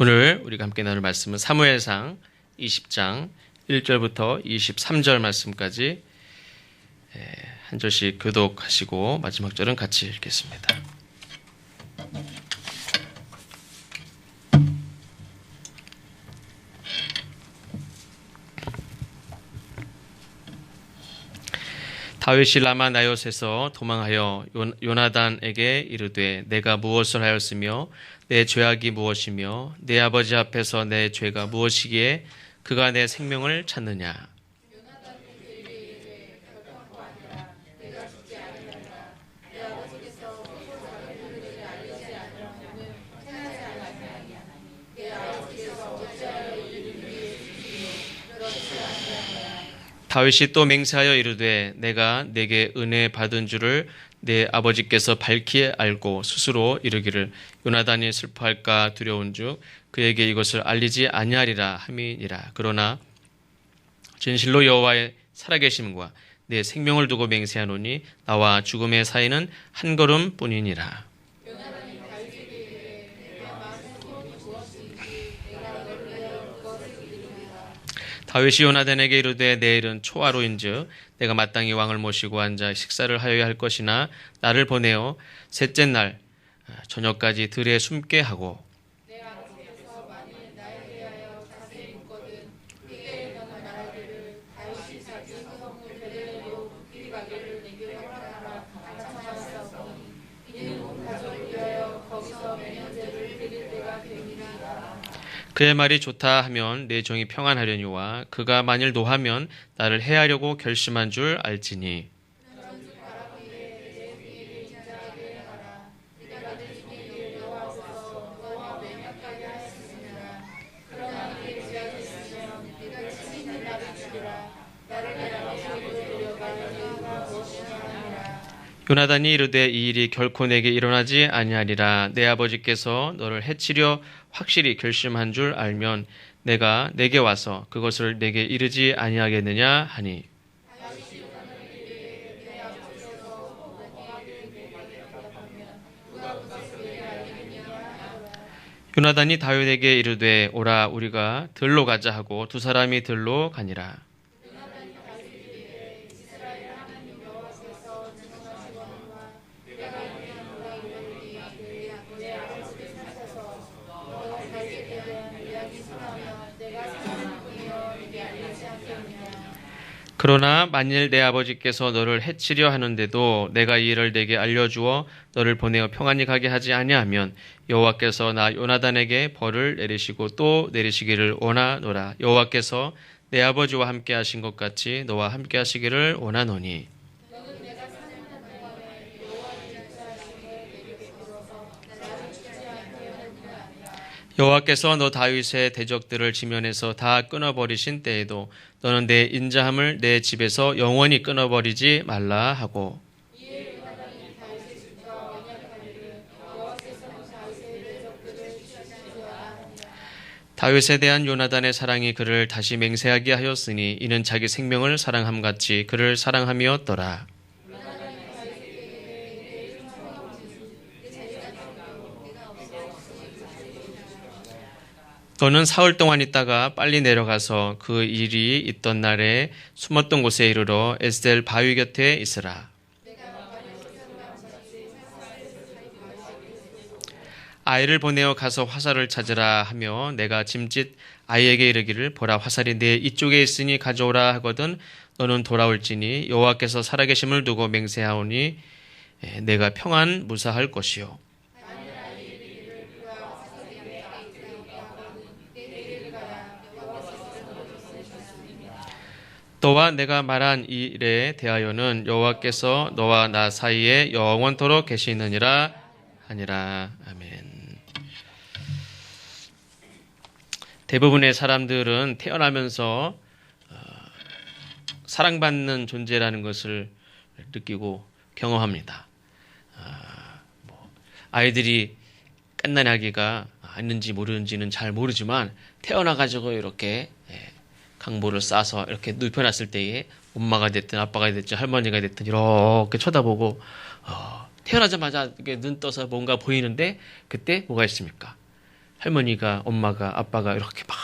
오늘 우리가 함께 나눌 말씀은 사무엘상 20장 1절부터 23절 말씀까지 한 절씩 교독하시고 마지막 절은 같이 읽겠습니다. 다윗이 라마 나요스에서 도망하여 요나단에게 이르되 내가 무엇을 하였으며 내 죄악이 무엇이며 내 아버지 앞에서 내 죄가 무엇이기에 그가 내 생명을 찾느냐. 다윗이 또 맹세하여 이르되 내가 내게 은혜 받은 줄을 내 아버지께서 밝히 알고 스스로 이르기를 요나단이 슬퍼할까 두려운즉 그에게 이것을 알리지 아니하리라 함이니라. 그러나 진실로 여호와의 살아계심과 내 생명을 두고 맹세하노니 나와 죽음의 사이는 한 걸음뿐이니라. 다윗이 요나단에게 이르되 내일은 초하루인즉 내가 마땅히 왕을 모시고 앉아 식사를 하여야 할 것이나 나를 보내어 셋째 날 저녁까지 들에 숨게 하고 내 아버지께서 만일 나에 대하여 자세히 묻거든 그에게 너는 말하기를 다윗이 자기 성을 베들레헴으로 길이 가기를 내게 허락하라 간청하였사오니 이는 온 가족을 위하여 거기서 매년제를 드릴 때가 되니라. 그의 말이 좋다 하면 내 종이 평안하려니와 그가 만일 노하면 나를 해하려고 결심한 줄 알지니. 요나단이 이르되 이 일이 결코 내게 일어나지 아니하리라. 내 아버지께서 너를 해치려 확실히 결심한 줄 알면 내가 내게 와서 그것을 내게 이르지 아니하겠느냐 하니. 요나단이 다윗에게 이르되 오라 우리가 들로 가자 하고 두 사람이 들로 가니라. 그러나 만일 내 아버지께서 너를 해치려 하는데도 내가 이 일을 내게 알려주어 너를 보내어 평안히 가게 하지 아니하면 여호와께서 나 요나단에게 벌을 내리시고 또 내리시기를 원하노라. 여호와께서 내 아버지와 함께 하신 것 같이 너와 함께 하시기를 원하노니. 여호와께서 너 다윗의 대적들을 지면에서 다 끊어버리신 때에도 너는 내 인자함을 내 집에서 영원히 끊어버리지 말라 하고. 다윗에 대한 요나단의 사랑이 그를 다시 맹세하게 하였으니 이는 자기 생명을 사랑함같이 그를 사랑함이었더라. 너는 사흘 동안 있다가 빨리 내려가서 그 일이 있던 날에 숨었던 곳에 이르러 에스델 바위 곁에 있으라. 아이를 보내어 가서 화살을 찾으라 하며 내가 짐짓 아이에게 이르기를 보라 화살이 내 이쪽에 있으니 가져오라 하거든 너는 돌아올지니 여호와께서 살아계심을 두고 맹세하오니 내가 평안 무사할 것이요. 너와 내가 말한 이 일에 대하여는 여호와께서 너와 나 사이에 영원토록 계시느니라 하니라. 아멘. 대부분의 사람들은 태어나면서 사랑받는 존재라는 것을 느끼고 경험합니다. 아이들이 깐난아기가 있는지 모르는지는 잘 모르지만 태어나가지고 이렇게 강보를 싸서 이렇게 눕혀놨을 때에 엄마가 됐든 아빠가 됐든 할머니가 됐든 이렇게 쳐다보고 태어나자마자 이렇게 눈 떠서 뭔가 보이는데 그때 뭐가 있습니까? 할머니가, 엄마가, 아빠가 이렇게 막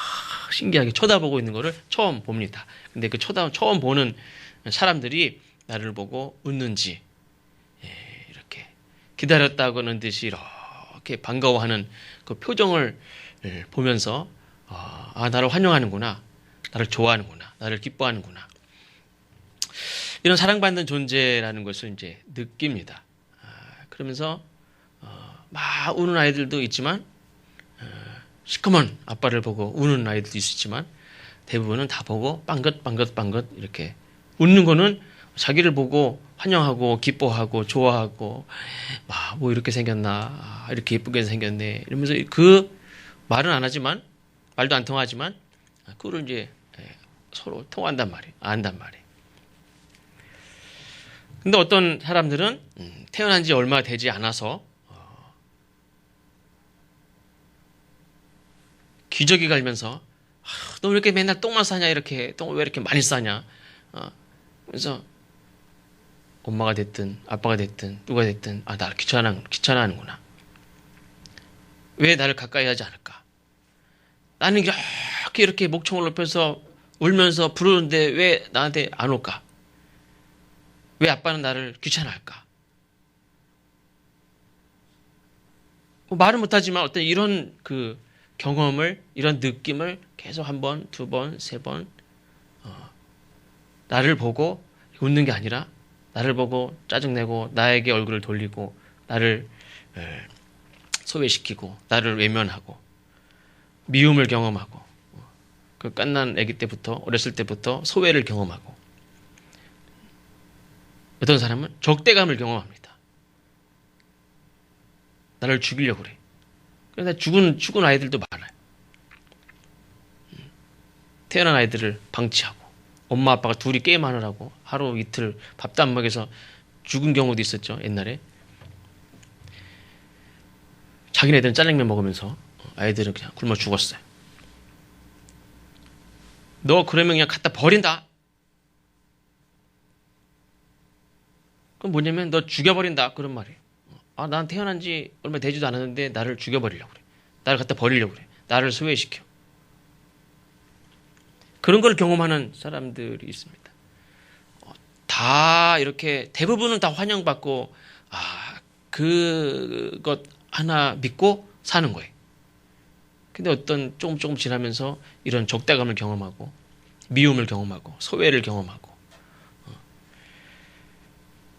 신기하게 쳐다보고 있는 거를 처음 봅니다. 근데 그 처음 보는 사람들이 나를 보고 웃는지, 이렇게 기다렸다고는 듯이 이렇게 반가워하는 그 표정을 보면서, 나를 환영하는구나. 나를 좋아하는구나. 나를 기뻐하는구나. 이런 사랑받는 존재라는 것을 이제 느낍니다. 그러면서 막 우는 아이들도 있지만 시커먼 아빠를 보고 우는 아이들도 있었지만 대부분은 다 보고 빵긋빵긋빵긋 이렇게 웃는 거는 자기를 보고 환영하고 기뻐하고 좋아하고 뭐 이렇게 생겼나 이렇게 예쁘게 생겼네 이러면서 그 말은 안 하지만 말도 안 통하지만 그거를 이제 서로 통한단 말이에요. 안단 말이에요. 근데 어떤 사람들은 태어난 지 얼마 되지 않아서 기저귀 갈면서 너 왜 이렇게 맨날 똥만 싸냐 이렇게 똥을 왜 이렇게 많이 싸냐 그래서 엄마가 됐든 아빠가 됐든 누가 됐든 나를 귀찮아하는구나. 왜 나를 가까이 하지 않을까? 나는 이렇게 목청을 높여서 울면서 부르는데 왜 나한테 안 올까? 왜 아빠는 나를 귀찮아할까? 말은 못하지만 어떤 이런 그 경험을, 이런 느낌을 계속 한 번, 두 번, 세 번, 나를 보고 웃는 게 아니라 나를 보고 짜증내고 나에게 얼굴을 돌리고 나를 소외시키고 나를 외면하고 미움을 경험하고 그 갓난 아기 때부터 어렸을 때부터 소외를 경험하고 어떤 사람은 적대감을 경험합니다. 나를 죽이려고 그래. 그런데 죽은 아이들도 많아요. 태어난 아이들을 방치하고 엄마 아빠가 둘이 게임하느라고 하루 이틀 밥도 안 먹여서 죽은 경우도 있었죠. 옛날에. 자기네들은 짜장면 먹으면서 아이들은 그냥 굶어 죽었어요. 너 그러면 그냥 갖다 버린다. 그건 뭐냐면 너 죽여버린다. 그런 말이에요. 난 태어난 지 얼마 되지도 않았는데 나를 죽여버리려고 그래. 나를 갖다 버리려고 그래. 나를 소외시켜. 그런 걸 경험하는 사람들이 있습니다. 다 이렇게 대부분은 다 환영받고 그것 하나 믿고 사는 거예요. 근데 어떤 조금 지나면서 이런 적대감을 경험하고 미움을 경험하고 소외를 경험하고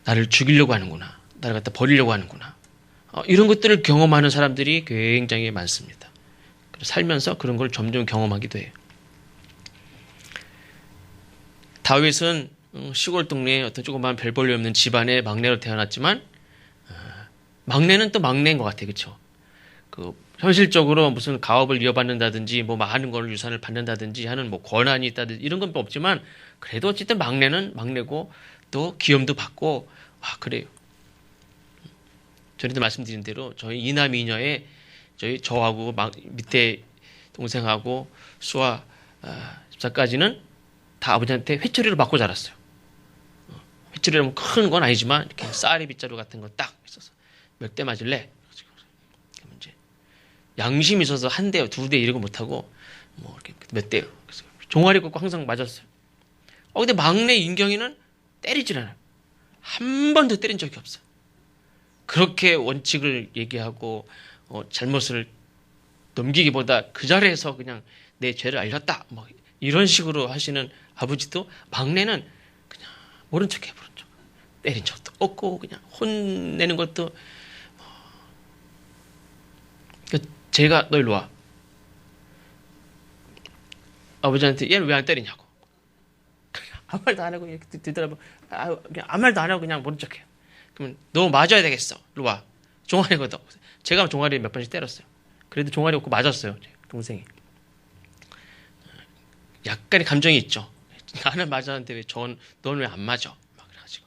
나를 죽이려고 하는구나. 나를 갖다 버리려고 하는구나. 이런 것들을 경험하는 사람들이 굉장히 많습니다. 살면서 그런 걸 점점 경험하기도 해요. 다윗은 시골 동네에 어떤 조그마한 별 볼일 없는 집안의 막내로 태어났지만 막내는 또 막내인 것 같아요. 그렇죠? 현실적으로 무슨 가업을 이어받는다든지 뭐 많은 걸 유산을 받는다든지 하는 뭐 권한이 있다든지 이런 건 없지만 그래도 어쨌든 막내는 막내고 또 기염도 받고 그래요. 전에도 말씀드린 대로 저희 이남 이녀에 저하고 밑에 동생하고 수아 집사까지는 다 아버지한테 회초리를 받고 자랐어요. 회초리라면 큰 건 아니지만 이렇게 쌀이 빗자루 같은 거 딱 있어서 몇 대 맞을래? 그러면 이제 양심이 있어서 한 대, 두 대 이런 거 못하고 뭐 이렇게 몇 대요. 그래서 종아리 꽂고 항상 맞았어요. 근데 막내 인경이는 때리질 않아요. 한 번도 때린 적이 없어요. 그렇게 원칙을 얘기하고 잘못을 넘기기보다 그 자리에서 그냥 내 죄를 알렸다 뭐 이런 식으로 하시는 아버지도 막내는 그냥 모른 척해 모른 척. 때린 적도 없고 그냥 혼내는 것도 제가 너 일로 와. 아버지한테 얘를 왜 안 때리냐고. 아무 말도 안 하고 이렇게 뒤돌아보면 그냥 아무 말도 안 하고 그냥 모른 척해요. 그러면 너 맞아야 되겠어. 일로 와. 종아리거든. 제가 종아리 몇 번씩 때렸어요. 그래도 종아리 없고 맞았어요. 동생이. 약간의 감정이 있죠. 나는 맞았는데 왜 너는 왜 안 맞아? 막 그래가지고.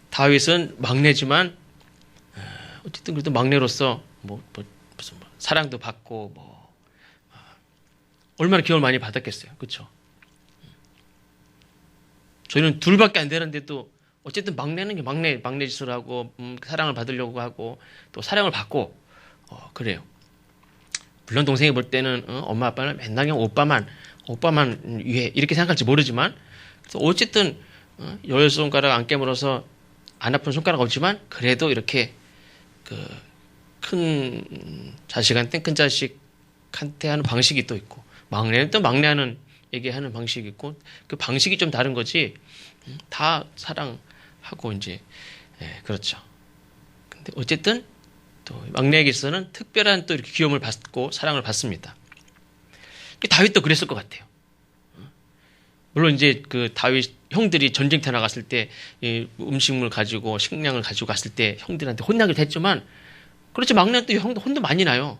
다윗은 막내지만 어쨌든 그래도 막내로서 무슨 사랑도 받고 얼마나 기억을 많이 받았겠어요. 그렇죠? 저희는 둘밖에 안 되는데도 어쨌든 막내는 막내 짓을 하고 사랑을 받으려고 하고 또 사랑을 받고 그래요. 물론 동생이 볼 때는 엄마 아빠는 맨날 그냥 오빠만 위해 이렇게 생각할지 모르지만 그래서 어쨌든 열 손가락 안 깨물어서 안 아픈 손가락 없지만 그래도 이렇게 그 큰 자식한테 큰 자식한테 하는 방식이 또 있고 막내는 또 막내하는 얘기하는 방식이 있고 그 방식이 좀 다른 거지 다 사랑하고 이제 그렇죠. 근데 어쨌든 또 막내에게서는 특별한 또 이렇게 귀여움을 받고 사랑을 받습니다. 다윗도 그랬을 것 같아요. 물론 이제 그 다윗 형들이 전쟁터 나갔을 때 음식물 가지고 식량을 가지고 갔을 때 형들한테 혼나기도 했지만 그렇지 막내는 또 혼도 많이 나요.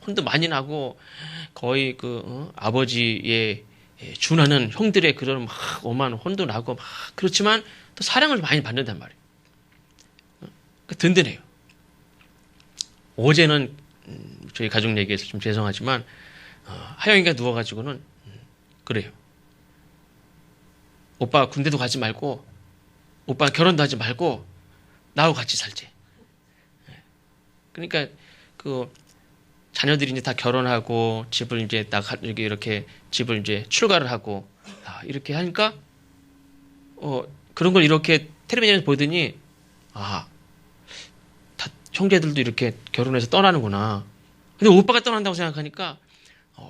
혼도 많이 나고 거의 아버지의 준하는 형들의 그런 막 오만 혼도 나고 막 그렇지만 또 사랑을 많이 받는단 말이에요. 든든해요. 어제는 저희 가족 얘기해서 좀 죄송하지만 하영이가 누워가지고는 그래요. 오빠 군대도 가지 말고 오빠 결혼도 하지 말고 나하고 같이 살지. 그러니까 그 자녀들이 이제 다 결혼하고 집을 이제 이렇게 집을 이제 출가를 하고 이렇게 하니까 그런 걸 이렇게 텔레비전에서 보더니 다 형제들도 이렇게 결혼해서 떠나는구나. 근데 오빠가 떠난다고 생각하니까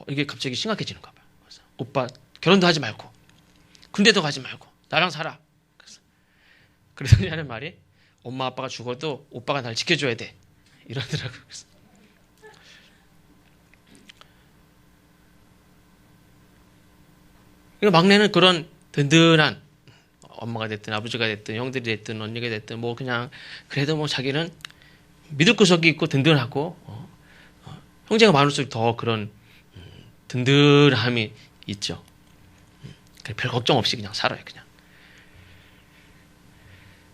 이게 갑자기 심각해지는 거야. 그래서 오빠 결혼도 하지 말고 군대도 가지 말고 나랑 살아. 그래서 하는 말이 엄마 아빠가 죽어도 오빠가 날 지켜줘야 돼. 이러더라고요. 그래서 막내는 그런 든든한 엄마가 됐든 아버지가 됐든 형들이 됐든 언니가 됐든 뭐 그냥 그래도 뭐 자기는 믿을 구석이 있고 든든하고 형제가 많을수록 더 그런 든든함이 있죠. 별 걱정 없이 그냥 살아요. 그냥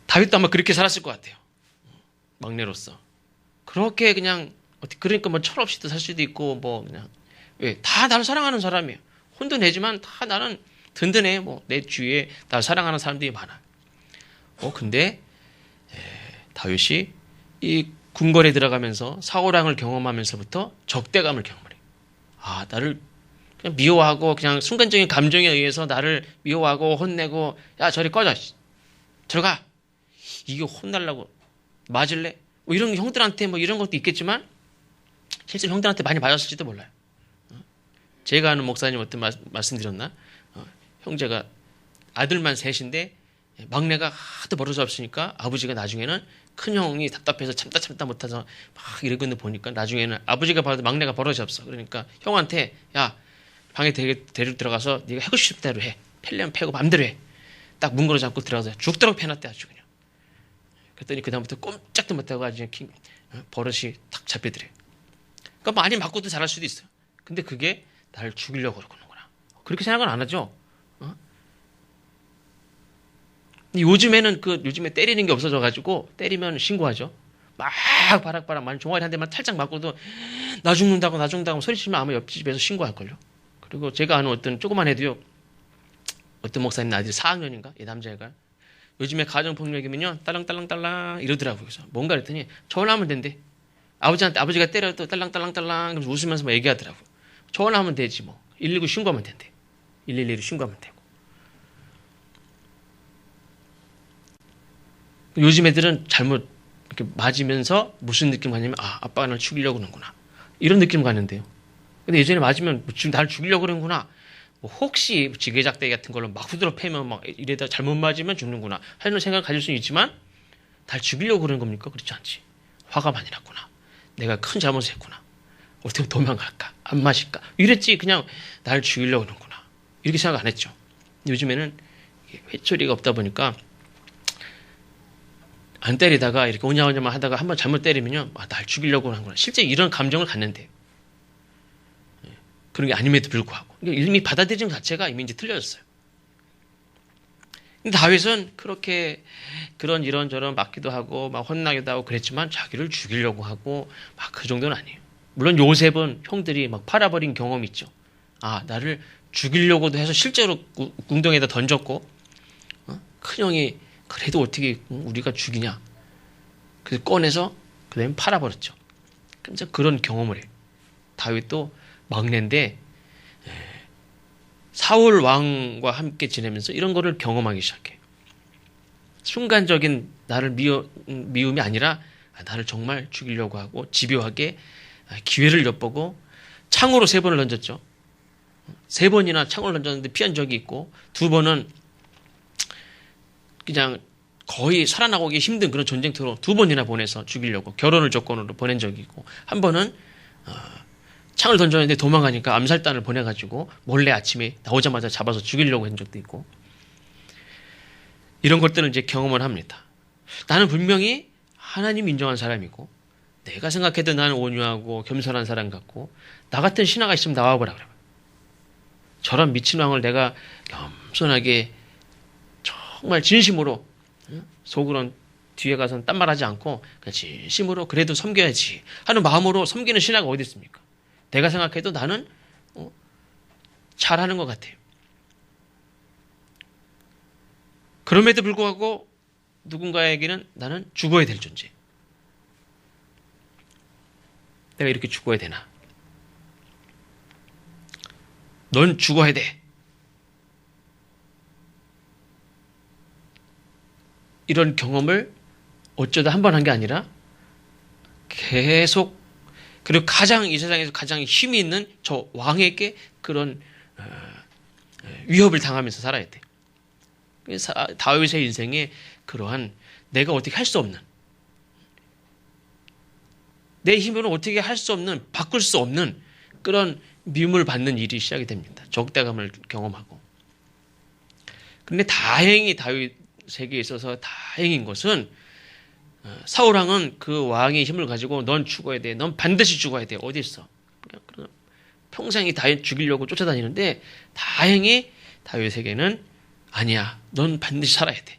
다윗도 아마 그렇게 살았을 것 같아요. 막내로서 그렇게 그냥 그러니까 뭐 철없이도 살 수도 있고 뭐 그냥 왜 다 나를 사랑하는 사람이에요. 혼도 내지만 다 나는 든든해. 뭐 내 주위에 나를 사랑하는 사람들이 많아. 근데 다윗이 이 궁궐에 들어가면서 사울왕을 경험하면서부터 적대감을 경험을 해요. 나를 그냥 미워하고 그냥 순간적인 감정에 의해서 나를 미워하고 혼내고 야 저리 꺼져 들어가 이게 혼날라고 맞을래? 뭐 이런 형들한테 뭐 이런 것도 있겠지만 실제로 형들한테 많이 맞았을지도 몰라요. 제가 아는 목사님 어떤 말씀드렸나? 형제가 아들만 셋인데 막내가 하도 버릇이 없으니까 아버지가 나중에는 큰 형이 답답해서 참다 못해서 막 이러고 있는 보니까 나중에는 아버지가 봐도 막내가 버릇이 없어. 그러니까 형한테 야 방에 데리고 들어가서 네가 하고 싶은 대로 해. 펠려면 패고 맘대로 해. 딱 문고로 잡고 들어가서 죽도록 패놨대 아주 그냥. 그랬더니 그다음부터 꼼짝도 못하고 아주 버릇이 탁 잡혀들어요. 그러니까 많이 맞고도 잘할 수도 있어요. 근데 그게 나를 죽이려고 그러는구나. 그렇게 생각은 안 하죠. 요즘에는 요즘에 때리는 게 없어져가지고 때리면 신고하죠. 막 바락바락 많이 종아리 한 대만 탈짝 맞고도 나 죽는다고 소리치면 아마 옆집에서 신고할걸요. 그리고 제가 아는 어떤 조그만 애도요. 어떤 목사님 아들이 4학년인가? 이 남자애가 요즘에 가정폭력이면요 딸랑딸랑딸랑 이러더라고요. 그래서 뭔가 그랬더니 전화하면 된대. 아버지가 때려도 딸랑딸랑딸랑 그러면서 웃으면서 막 얘기하더라고요. 전화하면 되지 뭐. 119 신고하면 된대. 112로 신고하면 되고. 요즘 애들은 잘못 이렇게 맞으면서 무슨 느낌 가냐면 아빠가 날 죽이려고 그러는구나. 이런 느낌 가는데요. 근데 예전에 맞으면 지금 나를 죽이려고 그러는구나. 뭐 혹시 지게작대기 같은 걸로 막 후드러 패면 막 이래다 잘못 맞으면 죽는구나 하는 생각을 가질 수는 있지만 날 죽이려고 그러는 겁니까? 그렇지 않지. 화가 많이 났구나. 내가 큰 잘못을 했구나. 어떻게 도망갈까? 안 마실까? 이랬지. 그냥 날 죽이려고 그러는구나. 이렇게 생각 안 했죠. 요즘에는 회초리가 없다 보니까 안 때리다가 이렇게 오냐오냐만 하다가 한번 잘못 때리면요. 날 죽이려고 하는구나. 실제 이런 감정을 갖는데 그런 게 아님에도 불구하고 이미 받아들이는 자체가 이미 이제 틀려졌어요. 근데 다윗은 그렇게 그런 이런저런 맞기도 하고 막 혼나기도 하고 그랬지만 자기를 죽이려고 하고 막 그 정도는 아니에요. 물론 요셉은 형들이 막 팔아버린 경험이 있죠. 나를 죽이려고도 해서 실제로 궁덩이에다 던졌고 큰형이 그래도 어떻게 우리가 죽이냐. 그래서 꺼내서 그 다음에 팔아버렸죠. 그래서 그런 경험을 해요. 다윗도 막내인데 사울 왕과 함께 지내면서 이런 거를 경험하기 시작해요. 순간적인 나를 미움이 아니라 나를 정말 죽이려고 하고 집요하게 기회를 엿보고 창으로 3번을 던졌죠. 3번이나 창으로 던졌는데 피한 적이 있고 2번은 그냥 거의 살아나오기 힘든 그런 전쟁터로 2번이나 보내서 죽이려고 결혼을 조건으로 보낸 적이 있고, 한 번은 창을 던졌는데 도망가니까 암살단을 보내가지고 몰래 아침에 나오자마자 잡아서 죽이려고 한 적도 있고, 이런 것들은 이제 경험을 합니다. 나는 분명히 하나님 인정한 사람이고 내가 생각해도 나는 온유하고 겸손한 사람 같고 나 같은 신하가 있으면 나와보라 그래요. 저런 미친 왕을 내가 겸손하게 정말 진심으로, 속으로는 뒤에 가서는 딴 말하지 않고 그냥 진심으로 그래도 섬겨야지 하는 마음으로 섬기는 신하가 어디 있습니까? 내가 생각해도 나는 잘하는 것 같아요. 그럼에도 불구하고 누군가에게는 나는 죽어야 될 존재. 내가 이렇게 죽어야 되나? 넌 죽어야 돼. 이런 경험을 어쩌다 한 번 한 게 아니라 계속, 그리고 이 세상에서 가장 힘이 있는 저 왕에게 그런 위협을 당하면서 살아야 돼. 그래서 다윗의 인생에 그러한 내가 어떻게 할 수 없는, 내 힘으로 어떻게 할 수 없는, 바꿀 수 없는 그런 미움을 받는 일이 시작이 됩니다. 적대감을 경험하고. 그런데 다행히 다윗에게 있어서 다행인 것은 사울왕은 그 왕의 힘을 가지고 넌 죽어야 돼. 넌 반드시 죽어야 돼. 어디 있어? 그냥 평생이 다윗 죽이려고 쫓아다니는데 다행히 다윗에게는 아니야. 넌 반드시 살아야 돼.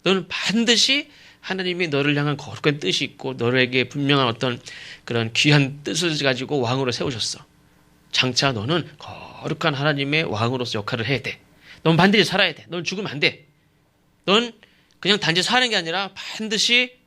너는 반드시 하나님이 너를 향한 거룩한 뜻이 있고 너에게 분명한 어떤 그런 귀한 뜻을 가지고 왕으로 세우셨어. 장차 너는 거룩한 하나님의 왕으로서 역할을 해야 돼. 넌 반드시 살아야 돼. 넌 죽으면 안 돼. 넌 그냥 단지 사는 게 아니라 반드시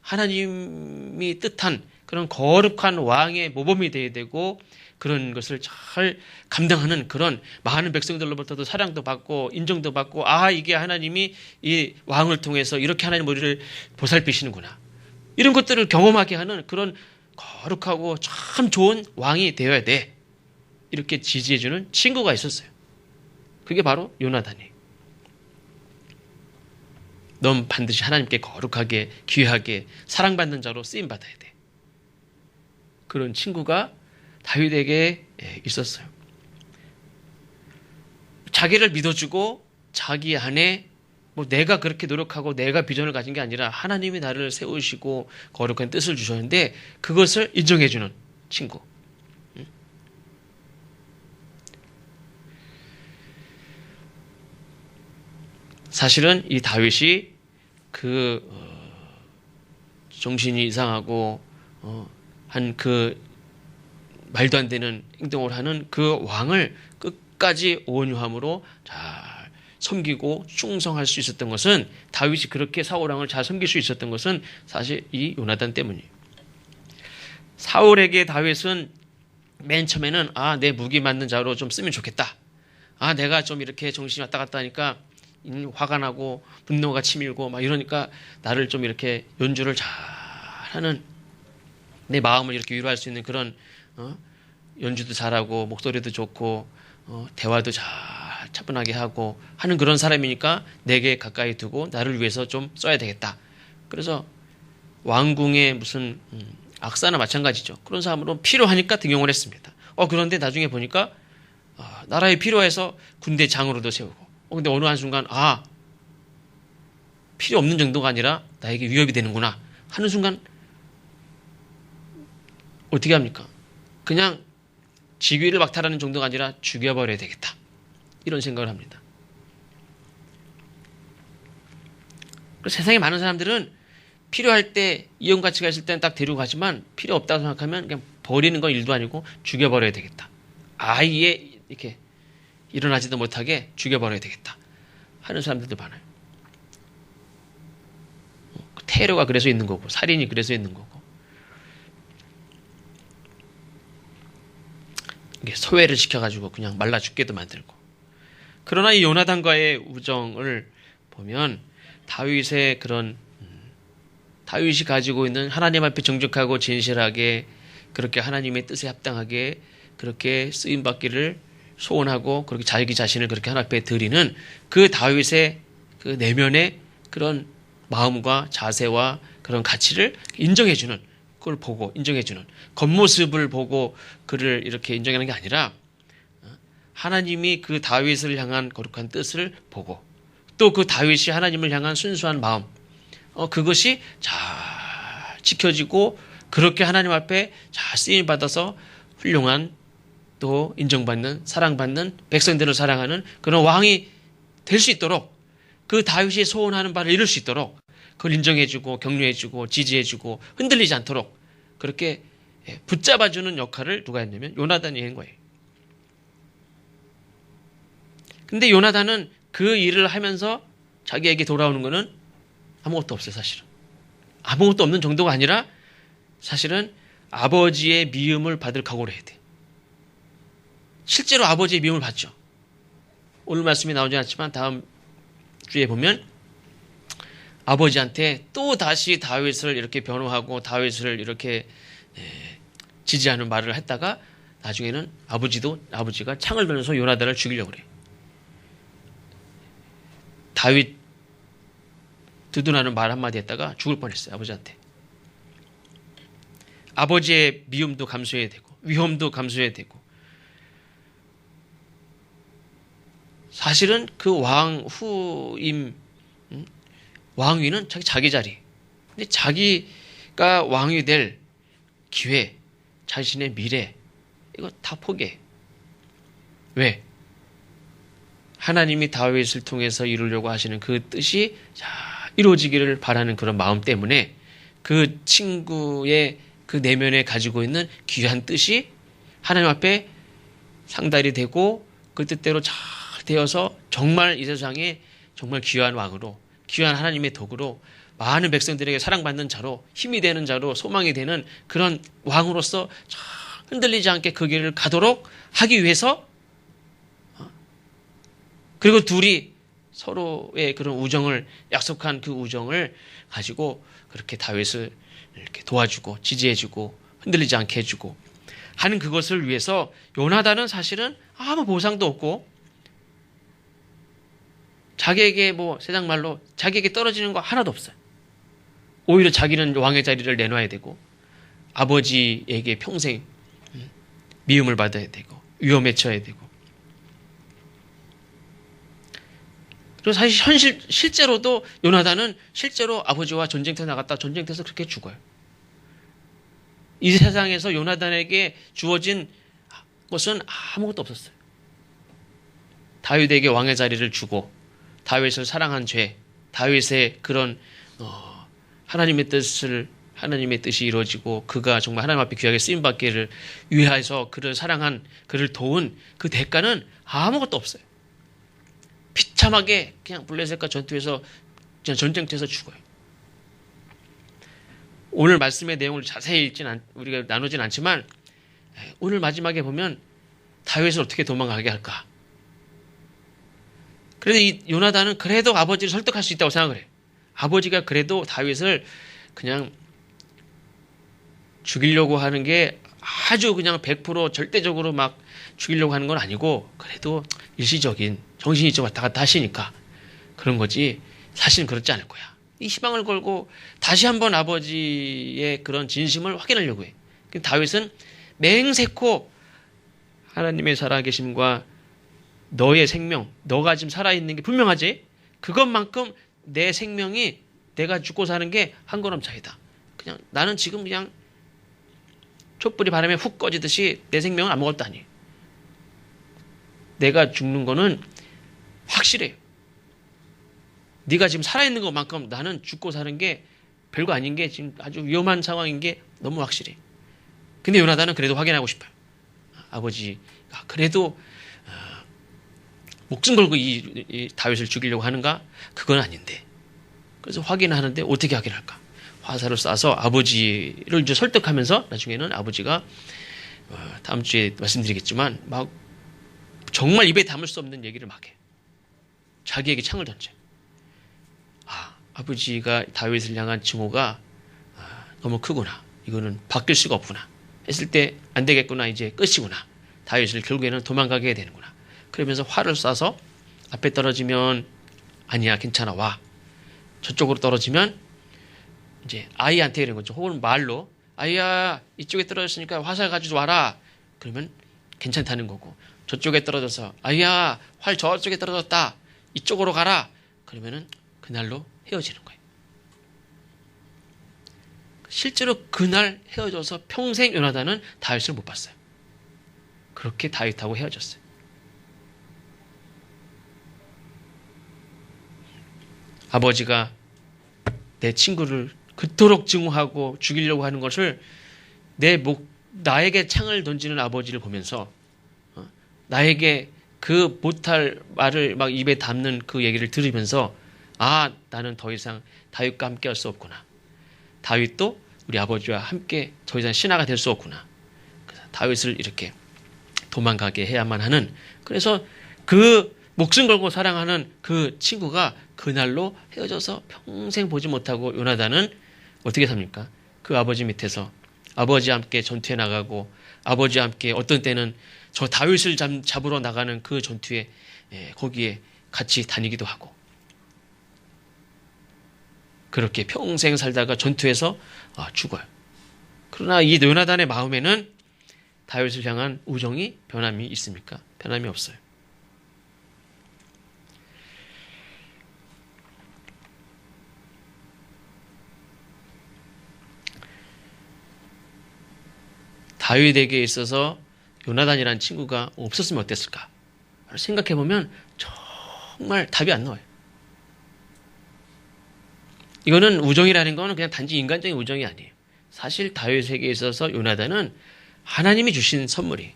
하나님이 뜻한 그런 거룩한 왕의 모범이 되어야 되고, 그런 것을 잘 감당하는 그런 많은 백성들로부터도 사랑도 받고 인정도 받고, 이게 하나님이 이 왕을 통해서 이렇게 하나님 우리를 보살피시는구나, 이런 것들을 경험하게 하는 그런 거룩하고 참 좋은 왕이 되어야 돼. 이렇게 지지해주는 친구가 있었어요. 그게 바로 요나단이에요. 넌 반드시 하나님께 거룩하게 귀하게 사랑받는 자로 쓰임받아야 돼. 그런 친구가 다윗에게 있었어요. 자기를 믿어주고 자기 안에 내가 그렇게 노력하고 내가 비전을 가진 게 아니라 하나님이 나를 세우시고 거룩한 뜻을 주셨는데 그것을 인정해주는 친구. 사실은 이 다윗이 정신이 이상하고 한 말도 안 되는 행동을 하는 그 왕을 끝까지 온유함으로 잘 섬기고 충성할 수 있었던 것은, 다윗이 그렇게 사울 왕을 잘 섬길 수 있었던 것은 사실 이 요나단 때문이에요. 사울에게 다윗은 맨 처음에는 내 무기 맞는 자로 좀 쓰면 좋겠다. 내가 좀 이렇게 정신이 왔다 갔다 하니까 화가 나고 분노가 치밀고 막 이러니까 나를 좀 이렇게 연주를 잘하는, 내 마음을 이렇게 위로할 수 있는 그런 연주도 잘하고 목소리도 좋고 대화도 잘 차분하게 하고 하는 그런 사람이니까 내게 가까이 두고 나를 위해서 좀 써야 되겠다. 그래서 왕궁의 무슨 악사나 마찬가지죠. 그런 사람으로 필요하니까 등용을 했습니다. 그런데 나중에 보니까 나라에 필요해서 군대 장으로도 세우고, 근데 어느 한순간 필요 없는 정도가 아니라 나에게 위협이 되는구나 하는 순간 어떻게 합니까? 그냥 직위를 박탈하는 정도가 아니라 죽여버려야 되겠다, 이런 생각을 합니다. 세상에 많은 사람들은 필요할 때, 이용가치가 있을 때는 딱 데리고 가지만 필요 없다고 생각하면 그냥 버리는 건 일도 아니고 죽여버려야 되겠다. 아예 이렇게 일어나지도 못하게 죽여버려야 되겠다 하는 사람들도 많아요. 테러가 그래서 있는 거고 살인이 그래서 있는 거고 이게 소외를 시켜가지고 그냥 말라 죽게도 만들고. 그러나 이 요나단과의 우정을 보면 다윗의 그런 다윗이 가지고 있는 하나님 앞에 정직하고 진실하게 그렇게 하나님의 뜻에 합당하게 그렇게 쓰임받기를 소원하고 그렇게 자기 자신을 그렇게 하나님 앞에 드리는 그 다윗의 그 내면의 그런 마음과 자세와 그런 가치를 인정해주는 그걸 보고 인정해주는 겉모습을 보고 그를 이렇게 인정하는 게 아니라 하나님이 그 다윗을 향한 거룩한 뜻을 보고 또 그 다윗이 하나님을 향한 순수한 마음 그것이 잘 지켜지고 그렇게 하나님 앞에 잘 쓰임 받아서 훌륭한 또 인정받는 사랑받는 백성들을 사랑하는 그런 왕이 될 수 있도록 그 다윗이 소원하는 바를 이룰 수 있도록 그걸 인정해주고 격려해주고 지지해주고 흔들리지 않도록 그렇게 붙잡아주는 역할을 누가 했냐면 요나단이 한 거예요. 근데 요나단은 그 일을 하면서 자기에게 돌아오는 거는 아무것도 없어요, 사실은. 아무것도 없는 정도가 아니라 사실은 아버지의 미움을 받을 각오를 해야 돼. 실제로 아버지의 미움을 받죠. 오늘 말씀이 나오지 않지만 다음 주에 보면 아버지한테 또 다시 다윗을 이렇게 변호하고 다윗을 이렇게 지지하는 말을 했다가 나중에는 아버지가 창을 들면서 요나단을 죽이려고 그래요. 다윗 드둔하는 말 한마디 했다가 죽을 뻔했어요. 아버지한테. 아버지의 미움도 감수해야 되고 위험도 감수해야 되고 사실은 그 왕위는 자기 자리. 근데 자기가 왕이 될 기회, 자신의 미래 이거 다 포기해. 왜? 하나님이 다윗을 통해서 이루려고 하시는 그 뜻이 이루어지기를 바라는 그런 마음 때문에 그 친구의 그 내면에 가지고 있는 귀한 뜻이 하나님 앞에 상달이 되고 그 뜻대로 잘 되어서 정말 이 세상에 정말 귀한 왕으로 귀한 하나님의 덕으로 많은 백성들에게 사랑받는 자로 힘이 되는 자로 소망이 되는 그런 왕으로서 흔들리지 않게 그 길을 가도록 하기 위해서 그리고 둘이 서로의 그런 우정을 약속한 그 우정을 가지고 그렇게 다윗을 이렇게 도와주고 지지해주고 흔들리지 않게 해주고 하는 그것을 위해서 요나단은 사실은 아무 보상도 없고 자기에게 세상 말로 자기에게 떨어지는 거 하나도 없어요. 오히려 자기는 왕의 자리를 내놔야 되고 아버지에게 평생 미움을 받아야 되고 위험에 처해야 되고 그리고 사실 실제로도 요나단은 실제로 아버지와 전쟁터에 나갔다 전쟁터에서 그렇게 죽어요. 이 세상에서 요나단에게 주어진 것은 아무것도 없었어요. 다윗에게 왕의 자리를 주고 다윗을 사랑한 죄, 다윗의 그런 하나님의 뜻이 이루어지고 그가 정말 하나님 앞에 귀하게 쓰임받기를 위하여서 그를 사랑한 그를 도운 그 대가는 아무것도 없어요. 비참하게 그냥 블레셋과 전투에서 그냥 전쟁터에서 죽어요. 오늘 말씀의 내용을 자세히 우리가 나누진 않지만 오늘 마지막에 보면 다윗을 어떻게 도망가게 할까? 그래도 이 요나단은 그래도 아버지를 설득할 수 있다고 생각을 해요. 아버지가 그래도 다윗을 그냥 죽이려고 하는 게 아주 그냥 100% 절대적으로 막 죽이려고 하는 건 아니고 그래도 일시적인 정신이 좀 왔다 갔다 하시니까 그런 거지 사실은 그렇지 않을 거야. 이 희망을 걸고 다시 한번 아버지의 그런 진심을 확인하려고 해. 다윗은 맹세코 하나님의 살아계심과 너의 생명, 너가 지금 살아있는 게 분명하지? 그것만큼 내 생명이 내가 죽고 사는 게 한 걸음 차이다. 그냥 나는 지금 그냥 촛불이 바람에 훅 꺼지듯이 내 생명은 아무것도 아니에요. 내가 죽는 거는 확실해요. 네가 지금 살아있는 것만큼 나는 죽고 사는 게 별거 아닌 게 지금 아주 위험한 상황인 게 너무 확실해. 근데 요나단은 그래도 확인하고 싶어요. 아버지가 그래도 목숨 걸고 이 다윗을 죽이려고 하는가? 그건 아닌데. 그래서 확인하는데 어떻게 확인할까? 화살을 쏴서 아버지를 이제 설득하면서 나중에는 아버지가 다음 주에 말씀드리겠지만 막 정말 입에 담을 수 없는 얘기를 막 해. 자기에게 창을 던져. 아버지가 다윗을 향한 증오가 너무 크구나. 이거는 바뀔 수가 없구나. 했을 때 안 되겠구나. 이제 끝이구나. 다윗을 결국에는 도망가게 해야 되는구나. 그러면서 활을 쏴서 앞에 떨어지면 아니야 괜찮아 와. 저쪽으로 떨어지면 이제 아이한테 이런 거죠. 혹은 말로 아이야 이쪽에 떨어졌으니까 화살 가지고 와라. 그러면 괜찮다는 거고 저쪽에 떨어져서 아이야 활 저쪽에 떨어졌다. 이쪽으로 가라. 그러면은 그날로 헤어지는 거예요. 실제로 그날 헤어져서 평생 요나단은 다윗을 못 봤어요. 그렇게 다윗하고 헤어졌어요. 아버지가 내 친구를 그토록 증오하고 죽이려고 하는 것을 나에게 창을 던지는 아버지를 보면서 나에게 그 못할 말을 막 입에 담는 그 얘기를 들으면서 나는 더 이상 다윗과 함께 할 수 없구나. 다윗도 우리 아버지와 함께 더 이상 신하가 될 수 없구나. 그래서 다윗을 이렇게 도망가게 해야만 하는 그래서 그 목숨 걸고 사랑하는 그 친구가 그날로 헤어져서 평생 보지 못하고 요나단은 어떻게 삽니까? 그 아버지 밑에서 아버지와 함께 전투에 나가고 아버지와 함께 어떤 때는 저 다윗을 잡으러 나가는 그 전투에 거기에 같이 다니기도 하고 그렇게 평생 살다가 전투에서 죽어요. 그러나 이 요나단의 마음에는 다윗을 향한 우정이 변함이 있습니까? 변함이 없어요. 다윗에게 있어서 요나단이라는 친구가 없었으면 어땠을까? 생각해보면 정말 답이 안 나와요. 이거는 우정이라는 거는 그냥 단지 인간적인 우정이 아니에요. 사실 다윗에게 있어서 요나단은 하나님이 주신 선물이에요.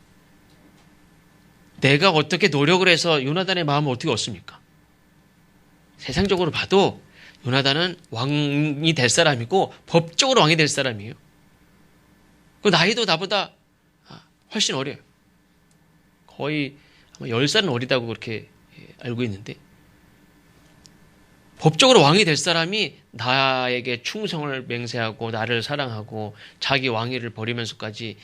내가 어떻게 노력을 해서 요나단의 마음을 어떻게 얻습니까? 세상적으로 봐도 요나단은 왕이 될 사람이고 법적으로 왕이 될 사람이에요. 그 나이도 나보다 훨씬 어려요. 거의 아마 10살은 어리다고 그렇게 알고 있는데 법적으로 왕이 될 사람이 나에게 충성을 맹세하고 나를 사랑하고 자기 왕위를 버리면서까지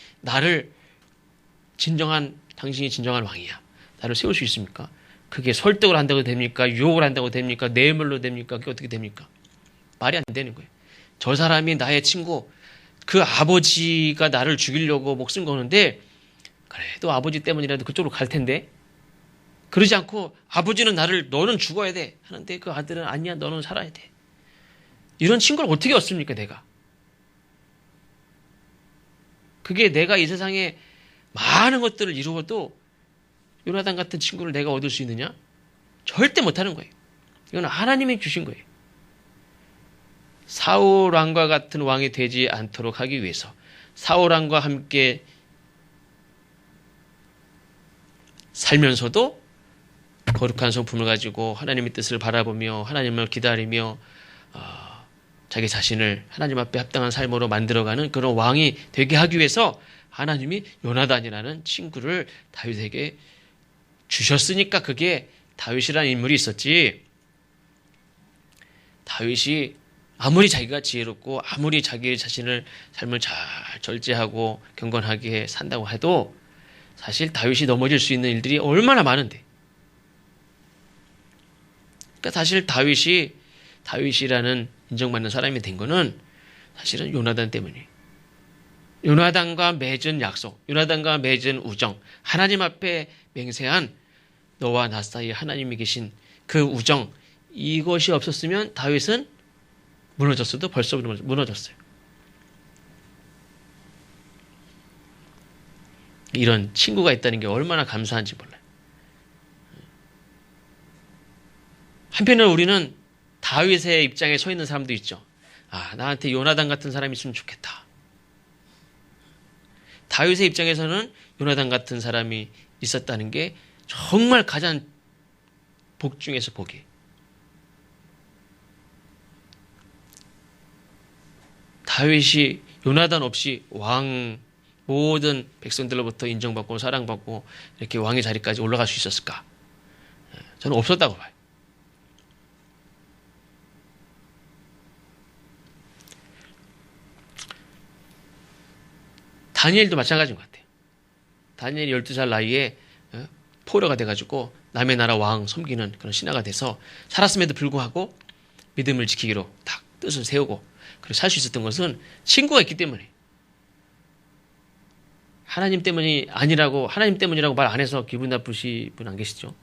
당신이 진정한 왕이야. 나를 세울 수 있습니까? 그게 설득을 한다고 됩니까? 유혹을 한다고 됩니까? 뇌물로 됩니까? 그게 어떻게 됩니까? 말이 안 되는 거예요. 저 사람이 나의 친구, 그 아버지가 나를 죽이려고 목숨 거는데 그래도 아버지 때문이라도 그쪽으로 갈 텐데 그러지 않고 아버지는 너는 죽어야 돼 하는데 그 아들은 아니야 너는 살아야 돼. 이런 친구를 어떻게 얻습니까 내가? 그게 내가 이 세상에 많은 것들을 이루어도 요나단 같은 친구를 내가 얻을 수 있느냐? 절대 못하는 거예요. 이건 하나님이 주신 거예요. 사울 왕과 같은 왕이 되지 않도록 하기 위해서 사울 왕과 함께 살면서도 거룩한 성품을 가지고 하나님의 뜻을 바라보며 하나님을 기다리며 자기 자신을 하나님 앞에 합당한 삶으로 만들어가는 그런 왕이 되게 하기 위해서 하나님이 요나단이라는 친구를 다윗에게 주셨으니까 그게 다윗이라는 인물이 있었지. 다윗이 아무리 자기가 지혜롭고 아무리 자기 자신을 삶을 잘 절제하고 경건하게 산다고 해도 사실 다윗이 넘어질 수 있는 일들이 얼마나 많은데. 그러니까 사실 다윗이라는 인정받는 사람이 된 거는 사실은 요나단 때문이에요. 요나단과 맺은 약속, 요나단과 맺은 우정, 하나님 앞에 맹세한 너와 나 사이에 하나님이 계신 그 우정, 이것이 없었으면 다윗은 무너졌어도 벌써 무너졌어요. 이런 친구가 있다는 게 얼마나 감사한지 몰라요. 한편으로 우리는 다윗의 입장에 서 있는 사람도 있죠. 나한테 요나단 같은 사람이 있으면 좋겠다. 다윗의 입장에서는 요나단 같은 사람이 있었다는 게 정말 가장 복 중에서 복이에요. 다윗이 요나단 없이 왕 모든 백성들로부터 인정받고 사랑받고 이렇게 왕의 자리까지 올라갈 수 있었을까? 저는 없었다고 봐요. 다니엘도 마찬가지인 것 같아요. 다니엘이 12살 나이에 포로가 돼가지고 남의 나라 왕 섬기는 그런 신하가 돼서 살았음에도 불구하고 믿음을 지키기로 딱 뜻을 세우고 그리고 살 수 있었던 것은 친구가 있기 때문에, 하나님 때문이 아니라고, 하나님 때문이라고 말 안 해서 기분 나쁘신 분 안 계시죠?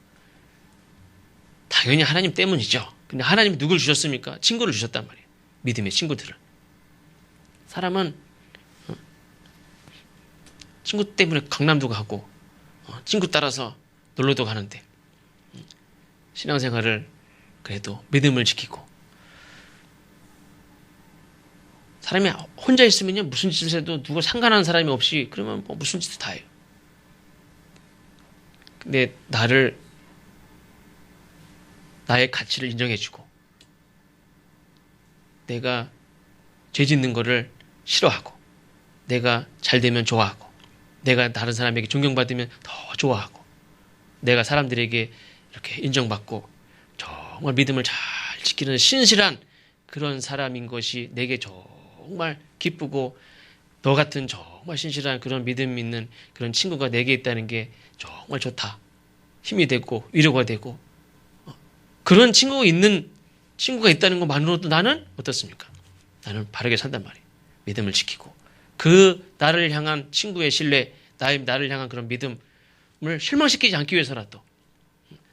당연히 하나님 때문이죠. 근데 하나님이 누굴 주셨습니까? 친구를 주셨단 말이에요. 믿음의 친구들을. 사람은 친구 때문에 강남도 가고 친구 따라서 놀러도 가는데 신앙생활을 그래도 믿음을 지키고, 사람이 혼자 있으면요 무슨 짓을 해도 누가 상관하는 사람이 없이 그러면 뭐 무슨 짓을 다 해요. 근데 나의 가치를 인정해주고 내가 죄 짓는 거를 싫어하고 내가 잘 되면 좋아하고 내가 다른 사람에게 존경받으면 더 좋아하고 내가 사람들에게 이렇게 인정받고 정말 믿음을 잘 지키는 신실한 그런 사람인 것이 내게 정말 기쁘고, 너 같은 정말 신실한 그런 믿음 있는 그런 친구가 내게 있다는 게 정말 좋다. 힘이 되고 위로가 되고, 그런 친구가 있다는 것만으로도 나는 어떻습니까? 나는 바르게 산단 말이에요. 믿음을 지키고 그 나를 향한 친구의 신뢰, 나를 향한 그런 믿음을 실망시키지 않기 위해서라도,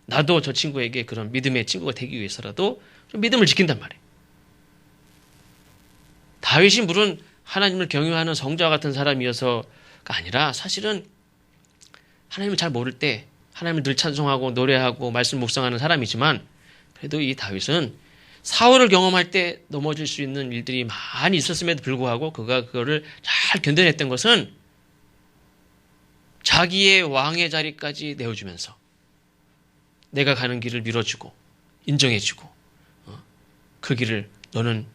나도 저 친구에게 그런 믿음의 친구가 되기 위해서라도 좀 믿음을 지킨단 말이에요. 다윗이 물론 하나님을 경외하는 성자와 같은 사람이어서가 아니라 사실은 하나님을 잘 모를 때 하나님을 늘 찬송하고 노래하고 말씀 묵상하는 사람이지만, 그래도 이 다윗은 사울을 경험할 때 넘어질 수 있는 일들이 많이 있었음에도 불구하고 그가 그거를 잘 견뎌냈던 것은 자기의 왕의 자리까지 내어주면서 내가 가는 길을 밀어주고 인정해주고, 그 길을 너는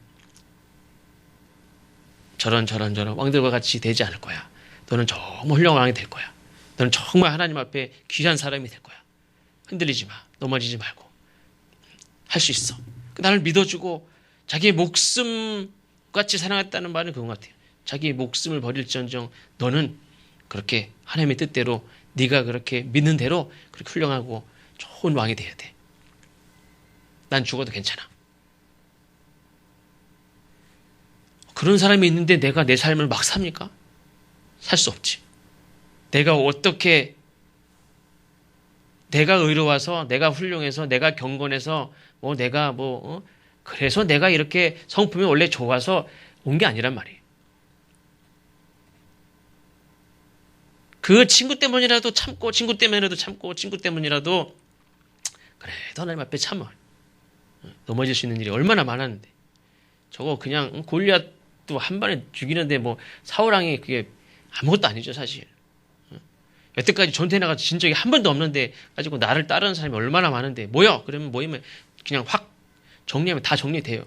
저런 왕들과 같이 되지 않을 거야. 너는 정말 훌륭한 왕이 될 거야. 너는 정말 하나님 앞에 귀한 사람이 될 거야. 흔들리지 마. 넘어지지 말고. 할 수 있어. 나를 믿어주고 자기의 목숨같이 사랑했다는 말은 그건 같아요. 자기의 목숨을 버릴지언정 너는 그렇게 하나님의 뜻대로 네가 그렇게 믿는 대로 그렇게 훌륭하고 좋은 왕이 돼야 돼. 난 죽어도 괜찮아. 그런 사람이 있는데 내가 내 삶을 막 삽니까? 살 수 없지. 내가 어떻게, 내가 의로워서, 내가 훌륭해서, 내가 경건해서, 그래서 내가 이렇게 성품이 원래 좋아서 온 게 아니란 말이에요. 그 친구 때문이라도 참고, 친구 때문이라도 그래도 하나님 앞에 참아. 넘어질 수 있는 일이 얼마나 많았는데. 저거 그냥 골리앗도 한 번에 죽이는데 사울왕이 그게 아무것도 아니죠, 사실. 여태까지 전투에 나가서 진 적이 한 번도 없는데 가지고 나를 따르는 사람이 얼마나 많은데 그러면 모이면 그냥 확 정리하면 다 정리돼요.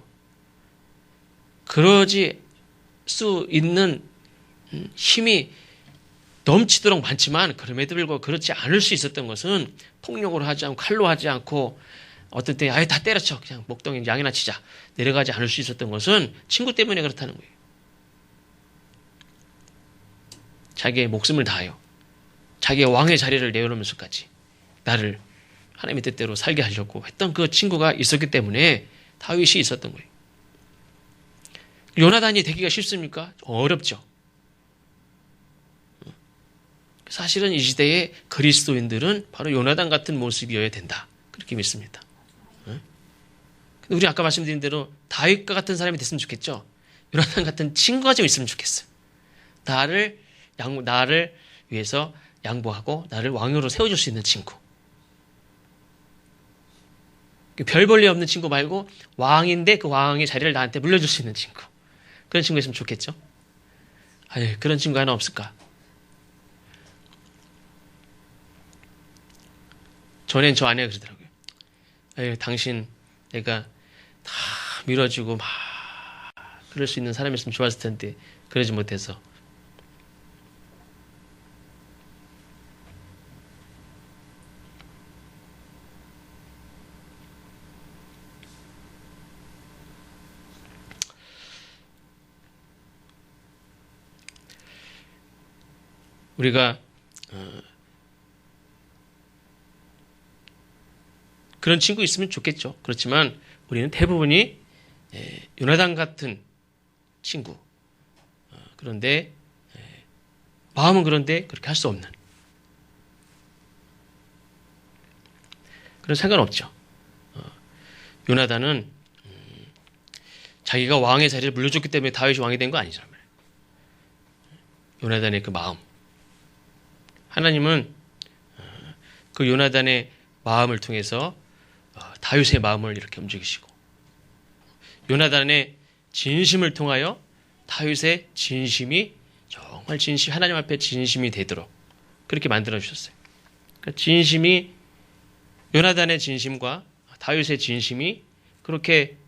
그러지 수 있는 힘이 넘치도록 많지만, 그럼에도 불구하고 그렇지 않을 수 있었던 것은 폭력으로 하지 않고 칼로 하지 않고 어떤 때 아예 다 때려쳐 그냥 목동에 양이나 치자 내려가지 않을 수 있었던 것은 친구 때문에 그렇다는 거예요. 자기의 목숨을 다하여 자기의 왕의 자리를 내어놓으면서까지 나를 하나님의 뜻대로 살게 하려고 했던 그 친구가 있었기 때문에 다윗이 있었던 거예요. 요나단이 되기가 쉽습니까? 어렵죠. 사실은 이 시대의 그리스도인들은 바로 요나단 같은 모습이어야 된다. 그렇게 믿습니다. 우리 아까 말씀드린 대로 다윗과 같은 사람이 됐으면 좋겠죠. 요나단 같은 친구가 좀 있으면 좋겠어요. 나를 위해서 양보하고 나를 왕으로 세워줄 수 있는 친구. 별 볼일 없는 친구 말고 왕인데 그 왕의 자리를 나한테 물려줄 수 있는 친구. 그런 친구가 있으면 좋겠죠. 아유, 그런 친구 하나 없을까? 전엔 저 아내가 그러더라고요. 아유, 당신 내가 다 밀어주고 막 그럴 수 있는 사람이었으면 좋았을 텐데 그러지 못해서. 우리가 그런 친구 있으면 좋겠죠. 그렇지만 우리는 대부분이 요나단 같은 친구, 그런데 마음은 그런데 그렇게 할 수 없는, 그런 상관없죠. 요나단은 자기가 왕의 자리를 물려줬기 때문에 다윗이 왕이 된 거 아니잖아요. 요나단의 그 마음, 하나님은 그 요나단의 마음을 통해서 다윗의 마음을 이렇게 움직이시고, 요나단의 진심을 통하여 다윗의 진심이 정말 하나님 앞에 진심이 되도록 그렇게 만들어 주셨어요. 그러니까 진심이, 요나단의 진심과 다윗의 진심이 그렇게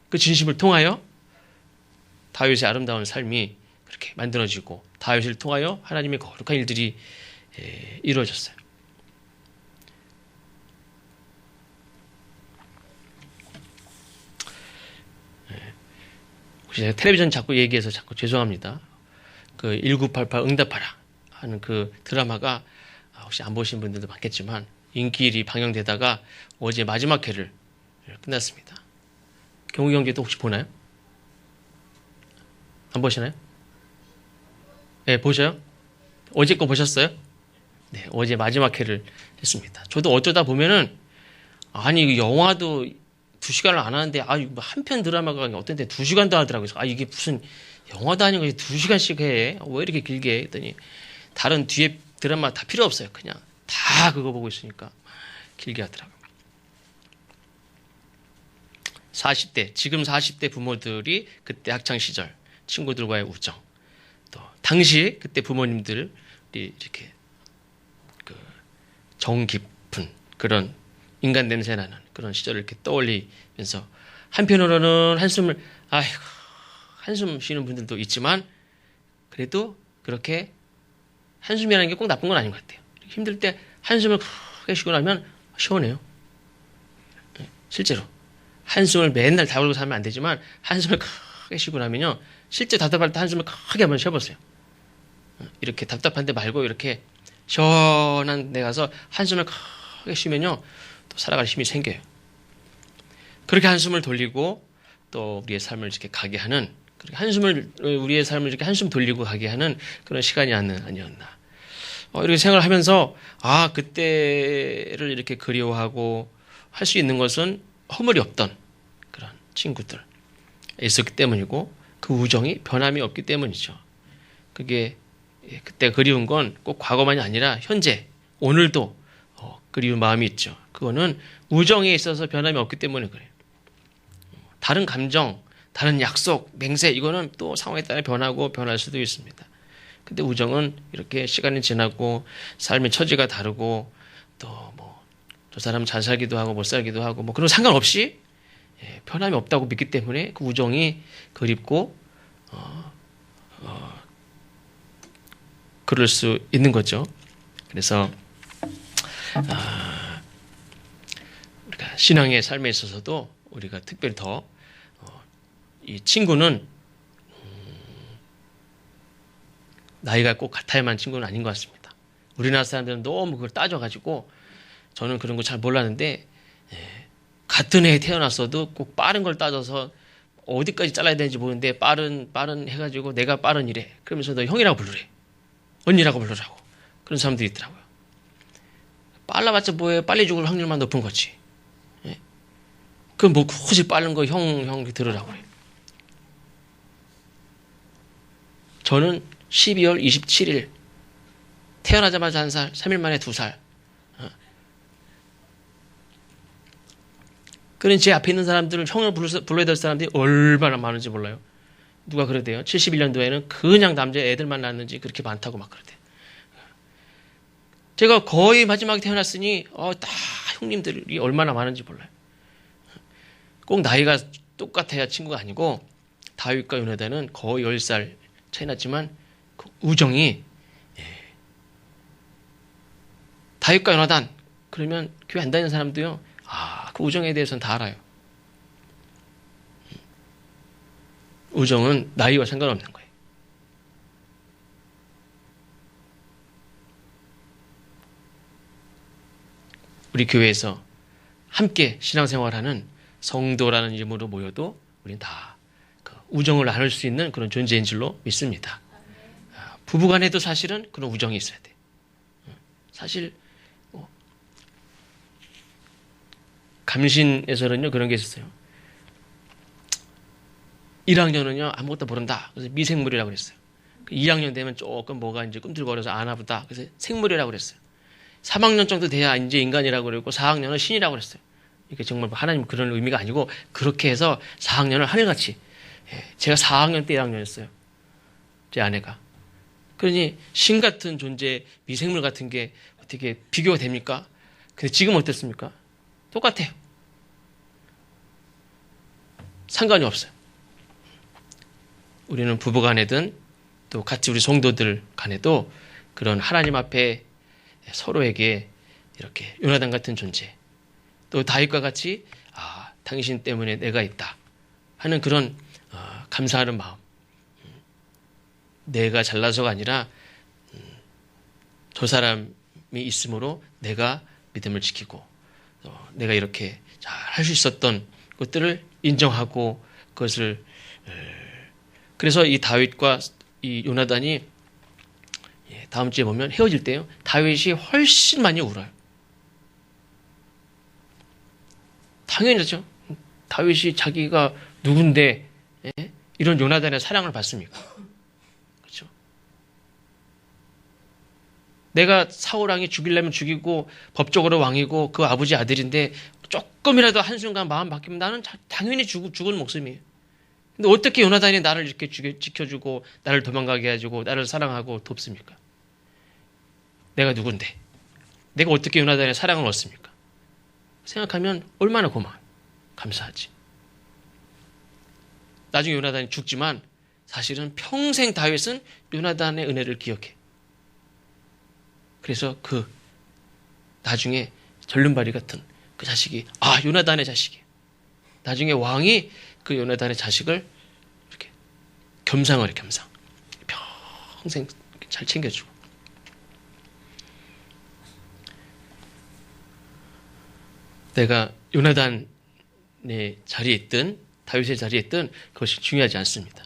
그 진심을 통하여 다윗의 아름다운 삶이 그렇게 만들어지고, 다윗을 통하여 하나님의 거룩한 일들이 이루어졌어요. 혹시 제가 텔레비전 자꾸 얘기해서 자꾸 죄송합니다. 그 1988 응답하라 하는 그 드라마가 혹시 안 보신 분들도 많겠지만 인기일이 방영되다가 어제 마지막 회를 끝났습니다. 경우 경제도 혹시 보나요? 안 보시나요? 네, 보셔요? 어제 거 보셨어요? 네, 어제 마지막 회를 했습니다. 저도 어쩌다 보면은, 아니, 영화도 2시간을 안 하는데, 한 편 드라마가 어떤 때 2시간도 하더라고요. 이게 무슨 영화도 아니고 2시간씩 해. 왜 이렇게 길게 해? 했더니, 다른 뒤에 드라마 다 필요 없어요. 그냥 다 그거 보고 있으니까 길게 하더라고요. 40대, 지금 40대 부모들이 그때 학창시절 친구들과의 우정, 또 당시 그때 부모님들이 이렇게 그 정 깊은 그런 인간 냄새 나는 그런 시절을 이렇게 떠올리면서, 한편으로는 한숨 쉬는 분들도 있지만, 그래도 그렇게 한숨이라는 게 꼭 나쁜 건 아닌 것 같아요. 힘들 때 한숨을 크게 쉬고 나면 시원해요. 실제로 한숨을 맨날 다물고 살면 안 되지만, 한숨을 크게 쉬고 나면요, 실제 답답할 때 한숨을 크게 한번 쉬어보세요. 이렇게 답답한데 말고 이렇게 시원한 데 가서 한숨을 크게 쉬면요, 또 살아갈 힘이 생겨요. 그렇게 한숨을 돌리고 또 우리의 삶을 이렇게 가게 하는, 우리의 삶을 이렇게 한숨 돌리고 가게 하는 그런 시간이 아니었나. 이렇게 생각을 하면서, 그때를 이렇게 그리워하고 할 수 있는 것은 허물이 없던 그런 친구들 있었기 때문이고, 그 우정이 변함이 없기 때문이죠. 그게 그때 그리운 건 꼭 과거만이 아니라 현재, 오늘도 그리운 마음이 있죠. 그거는 우정에 있어서 변함이 없기 때문에 그래요. 다른 감정, 다른 약속, 맹세, 이거는 또 상황에 따라 변할 수도 있습니다. 근데 우정은 이렇게 시간이 지나고 삶의 처지가 다르고, 또 저 사람은 잘 살기도 하고 못 살기도 하고 그런 상관없이 변함이 없다고 믿기 때문에 그 우정이 그립고 그럴 수 있는 거죠. 그래서 우리가 신앙의 삶에 있어서도 우리가 특별히 더 이 친구는 나이가 꼭 같아야만 친구는 아닌 것 같습니다. 우리나라 사람들은 너무 그걸 따져가지고, 저는 그런 거 잘 몰랐는데, 같은 해에 태어났어도 꼭 빠른 걸 따져서 어디까지 잘라야 되는지 모르는데, 빠른 해가지고 내가 빠른이래. 그러면서 너 형이라고 부르래. 언니라고 부르라고. 그런 사람들이 있더라고요. 빨라봤자 뭐예요? 빨리 죽을 확률만 높은 거지. 그럼 굳이 빠른 거 형 들으라고 그래요. 저는 12월 27일 태어나자마자 1살, 3일 만에 2살. 그런 제 앞에 있는 사람들은 형을 불러야 될 사람들이 얼마나 많은지 몰라요. 누가 그러대요. 71년도에는 그냥 남자 애들만 낳았는지 그렇게 많다고 막 그러대요. 제가 거의 마지막에 태어났으니 다 형님들이 얼마나 많은지 몰라요. 꼭 나이가 똑같아야 친구가 아니고, 다윗과 요나단은 거의 10살 차이 났지만 그 우정이 다윗과 요나단 그러면 교회 안 다니는 사람도요. 그 우정에 대해서는 다 알아요. 우정은 나이와 상관없는 거예요. 우리 교회에서 함께 신앙생활하는 성도라는 이름으로 모여도 우리는 다 그 우정을 나눌 수 있는 그런 존재인 줄로 믿습니다. 부부간에도 사실은 그런 우정이 있어야 돼. 사실 감신에서는요 그런 게 있었어요. 1학년은요 아무것도 모른다. 그래서 미생물이라고 그랬어요. 2학년 되면 조금 뭐가 이제 꿈틀거려서 아나보다. 그래서 생물이라고 그랬어요. 3학년 정도 돼야 이제 인간이라고 그랬고 4학년은 신이라고 그랬어요. 이게 정말 하나님 그런 의미가 아니고 그렇게 해서 4학년을 하늘같이. 제가 4학년 때 1학년이었어요. 제 아내가. 그러니 신 같은 존재, 미생물 같은 게 어떻게 비교가 됩니까? 근데 지금 어땠습니까? 똑같아요. 상관이 없어요. 우리는 부부 간에든 또 같이 우리 성도들 간에도 그런 하나님 앞에 서로에게 이렇게 요나단 같은 존재, 또 다윗과 같이 당신 때문에 내가 있다 하는 그런 감사하는 마음. 내가 잘나서가 아니라 저 사람이 있으므로 내가 믿음을 지키고 내가 이렇게 잘 할 수 있었던 것들을 인정하고 그것을 그래서 이 다윗과 이 요나단이 다음 주에 보면 헤어질 때요. 다윗이 훨씬 많이 울어요. 당연하죠. 다윗이 자기가 누군데 이런 요나단의 사랑을 받습니까? 그렇죠. 내가 사울 왕이 죽이려면 죽이고 법적으로 왕이고 그 아버지 아들인데 조금이라도 한순간 마음 바뀌면 나는 당연히 죽은 목숨이에요. 근데 어떻게 요나단이 나를 이렇게 지켜주고 나를 도망가게 해주고 나를 사랑하고 돕습니까? 내가 누군데? 내가 어떻게 요나단의 사랑을 얻습니까? 생각하면 얼마나 고마워요. 감사하지. 나중에 요나단이 죽지만 사실은 평생 다윗은 요나단의 은혜를 기억해. 그래서 그 나중에 절름발이 같은 그 자식이 요나단의 자식이에요. 나중에 왕이 그 요나단의 자식을 이렇게 겸상을 해. 겸상. 평생 잘 챙겨주고. 내가 요나단의 자리에 있든 다윗의 자리에 있든 그것이 중요하지 않습니다.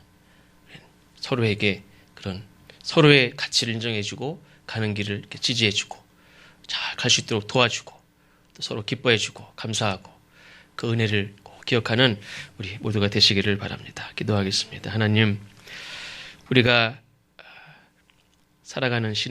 서로에게 그런 서로의 가치를 인정해주고 가는 길을 이렇게 지지해주고 잘 갈 수 있도록 도와주고 또 서로 기뻐해주고 감사하고 그 은혜를 꼭 기억하는 우리 모두가 되시기를 바랍니다. 기도하겠습니다. 하나님, 우리가 살아가는